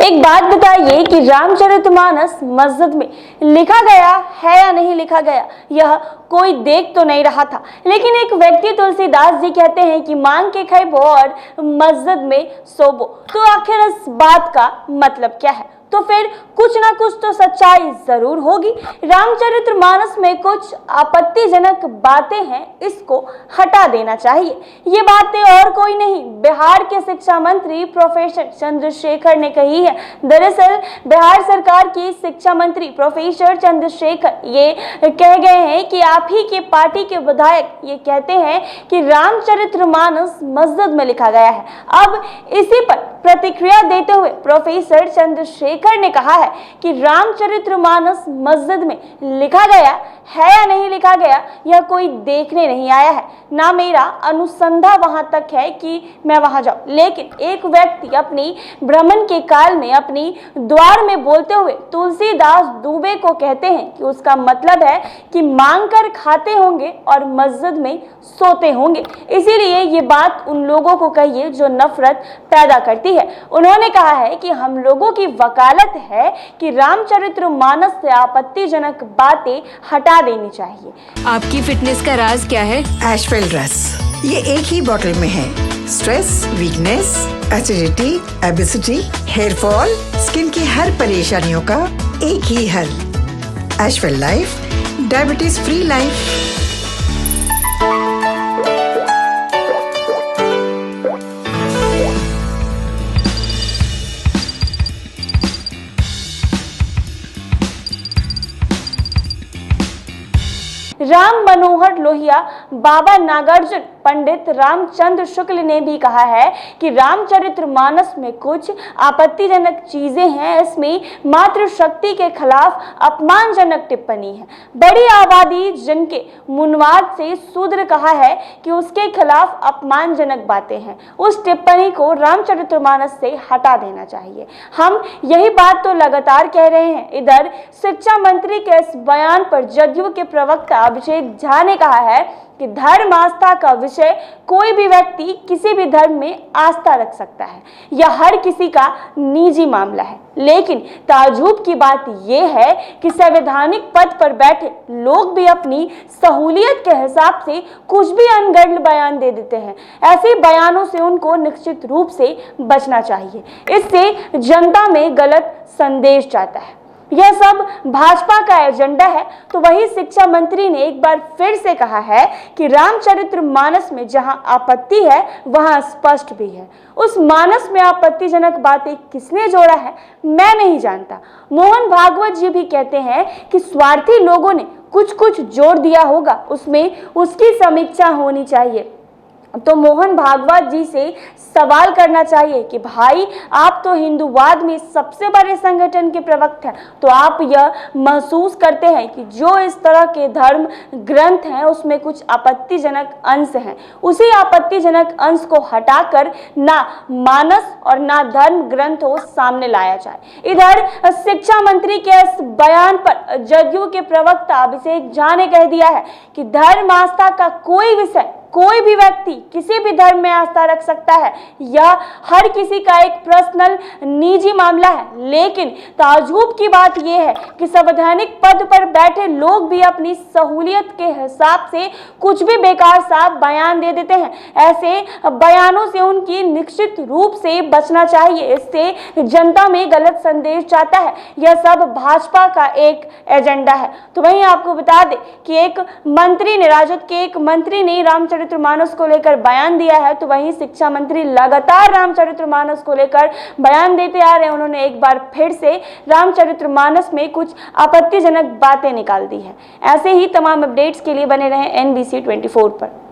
एक बात बताइए कि रामचरितमानस मस्जिद में लिखा गया है या नहीं लिखा गया, यह कोई देख तो नहीं रहा था। लेकिन एक व्यक्ति तुलसीदास जी कहते हैं कि मांग के खइबो और मस्जिद में सोबो। तो आखिर इस बात का मतलब क्या है? तो फिर कुछ ना कुछ तो सच्चाई जरूर होगी। रामचरितमानस में कुछ आपत्तिजनक बातें हैं, इसको हटा देना चाहिए। ये बातें और कोई नहीं, बिहार के शिक्षा मंत्री प्रोफेसर चंद्रशेखर ने कही है। दरअसल बिहार सरकार की शिक्षा मंत्री प्रोफेसर चंद्रशेखर ये कह गए हैं कि आप ही के पार्टी के विधायक ये कहते हैं कि रामचरितमानस मस्जिद में लिखा गया है। अब इसी पर प्रतिक्रिया देते हुए प्रोफेसर चंद्रशेखर ने कहा है कि रामचरितमानस मस्जिद में लिखा गया है या नहीं लिखा गया, यह कोई देखने नहीं आया है, ना मेरा अनुसंधान वहां तक है कि मैं वहां जाऊं। लेकिन एक व्यक्ति अपनी भ्रमण के काल में अपनी द्वार में बोलते हुए तुलसीदास दुबे को कहते हैं कि उसका मतलब है कि मांग कर खाते होंगे और मस्जिद में सोते होंगे। इसीलिए ये बात उन लोगों को कहिए जो नफरत पैदा करती है। उन्होंने कहा है कि हम लोगों की वकालत है कि रामचरितमानस से आपत्तिजनक बातें हटा देनी चाहिए। आपकी फिटनेस का राज क्या है? एशवेल रस, ये एक ही बोतल में है। Stress, weakness, acidity, obesity, hair fall, skin की हर परेशानियों का एक ही हल। एशवेल life, diabetes free life. Ram Manohar Lohia, Baba Nagarjun, Pandit Ramchandra Shukla ने भी कहा है कि रामचरितमानस में कुछ आपत्तिजनक चीजें हैं। इसमें मातृशक्ति के खिलाफ अपमानजनक टिप्पणी है। बड़ी आबादी जिनके मुनवाद से शूद्र कहा है कि उसके खिलाफ अपमानजनक बातें हैं। उस टिप्पणी को रामचरितमानस से हटा देना चाहिए। हम यही बात तो लगातार कह रहे हैं। इधर शिक्षा मंत्री के इस बयान पर जदयू के प्रवक्ता अभिषेक झा ने कहा है कि धर्म आस्था का विषय कोई भी व्यक्ति किसी भी धर्म में आस्था रख सकता है, यह हर किसी का निजी मामला है। लेकिन ताज्जुब की बात यह है कि संवैधानिक पद पर बैठे लोग भी अपनी सहूलियत के हिसाब से कुछ भी अनगढ़ बयान दे देते हैं। ऐसे बयानों से उनको निश्चित रूप से बचना चाहिए। इससे जनता में गलत संदेश जाता है। यह सब भाजपा का एजेंडा है। तो वही शिक्षा मंत्री ने एक बार फिर से कहा है कि रामचरितमानस में जहां आपत्ति है वहां स्पष्ट भी है। उस मानस में आपत्तिजनक बातें किसने जोड़ा है मैं नहीं जानता। मोहन भागवत जी भी कहते हैं कि स्वार्थी लोगों ने कुछ जोड़ दिया होगा, उसमें उसकी समीक्षा होनी चाहिए। तो मोहन भागवत जी से सवाल करना चाहिए कि भाई आप तो हिंदूवाद में सबसे बड़े संगठन के प्रवक्ता हैं, तो आप यह महसूस करते हैं कि जो इस तरह के धर्म ग्रंथ हैं उसमें कुछ आपत्तिजनक अंश हैं, उसी आपत्तिजनक अंश को हटाकर ना मानस और ना धर्म ग्रंथों सामने लाया जाए। इधर शिक्षा मंत्री के इस बयान पर जदयू के प्रवक्ता अभिषेक झा ने कह दिया है कि धर्म आस्था का कोई विषय कोई भी व्यक्ति किसी भी धर्म में आस्था रख सकता है, यह हर किसी का एक पर्सनल निजी मामला है। लेकिन ताज्जुब की बात यह है कि संवैधानिक पद पर बैठे लोग भी अपनी सहूलियत के हिसाब से कुछ भी बेकार सा बयान दे देते हैं। ऐसे बयानों से उनकी निश्चित रूप से बचना चाहिए। इससे जनता में गलत संदेश जाता है। यह सब भाजपा का एक एजेंडा है। तो वहीं आपको बता दें कि एक मंत्री ने, राजद के एक मंत्री ने रामचरितमानस को लेकर बयान दिया है। तो वहीं शिक्षा मंत्री लगातार रामचरितमानस को लेकर बयान देते आ रहे हैं। उन्होंने एक बार फिर से रामचरितमानस में कुछ आपत्तिजनक बातें निकाल दी है। ऐसे ही तमाम अपडेट्स के लिए बने रहें NBC 24 पर।